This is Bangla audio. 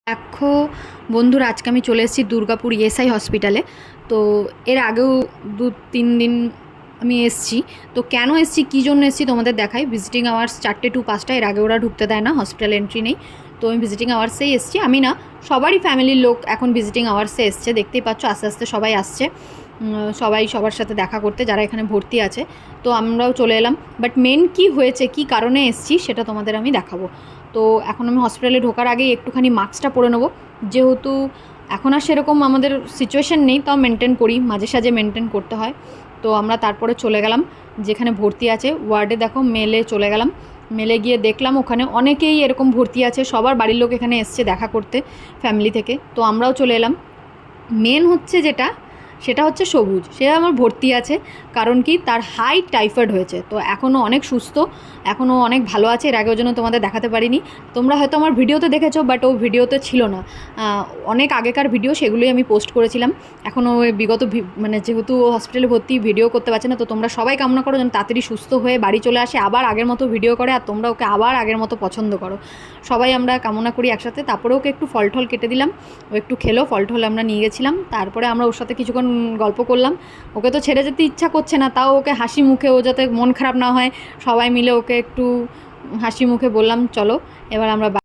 দেখো বন্ধুরা, আজকে আমি চলে এসেছি দুর্গাপুর ইএসআই হসপিটালে। তো এর আগেও 2-3 দিন আমি এসেছি। তো কেন এসেছি, কী জন্য এসেছি তোমাদের দেখাই। ভিজিটিং আওয়ার্স 4টে টু 5টা, এর আগে ওরা ঢুকতে দেয় না, হসপিটাল এন্ট্রি নেই। তো আমি ভিজিটিং আওয়ার্সেই এসেছি, আমি না, সবারই ফ্যামিলির লোক এখন ভিজিটিং আওয়ার্সে এসছে। দেখতেই পাচ্ছ আস্তে আস্তে সবাই আসছে, সবাই সবার সাথে দেখা করতে যারা এখানে ভর্তি আছে। তো আমরাও চলে এলাম, বাট মেন কী হয়েছে, কী কারণে এসেছি সেটা তোমাদের আমি দেখাবো। তো এখন আমি হসপিটালে ঢোকার আগেই একটুখানি মাস্কটা পরে নেবো, যেহেতু এখন আর সেরকম আমাদের সিচুয়েশান নেই, তাও মেনটেন করি, মাঝে সাঝে মেনটেন করতে হয়। তো আমরা তারপরে চলে গেলাম যেখানে ভর্তি আছে ওয়ার্ডে। দেখো মেলে চলে গেলাম, মেলে গিয়ে দেখলাম ওখানে অনেকেই এরকম ভর্তি আছে, সবার বাড়ির লোক এখানে এসছে দেখা করতে ফ্যামিলি থেকে। তো আমরাও চলে এলাম। মেন হচ্ছে যেটা, সেটা হচ্ছে সবুজ, সে আমার ভর্তি আছে। কারণ কি, তার হাই টাইফয়েড হয়েছে, তো এখনও অনেক সুস্থ, এখনও অনেক ভালো আছে। এর আগেও জন্য তোমাদের দেখাতে পারিনি, তোমরা হয়তো আমার ভিডিওতে দেখেছো, বাট ও ভিডিওতে ছিল না। অনেক আগেকার ভিডিও, সেগুলোই আমি পোস্ট করেছিলাম। এখনও বিগত মানে যেহেতু হসপিটালে ভর্তি, ভিডিও করতে পারছে না। তো তোমরা সবাই কামনা করো যেন তাড়াতাড়ি সুস্থ হয়ে বাড়ি চলে আসে, আবার আগের মতো ভিডিও করে, আর তোমরা ওকে আবার আগের মতো পছন্দ করো। সবাই আমরা কামনা করি একসাথে। তারপরে ওকে একটু ফল টল কেটে দিলাম, ও একটু খেলো। ফল টল আমরা নিয়ে গেছিলাম, তারপরে আমরা ওর সাথে কিছুক্ষণ গল্প করলাম। ওকে তো ছেড়ে যেতে ইচ্ছা করছে না, তাও ওকে হাসি মুখে, ও যাতে মন খারাপ না হয়, সবাই মিলে ওকে একটু হাসি মুখে বললাম চলো এবার আমরা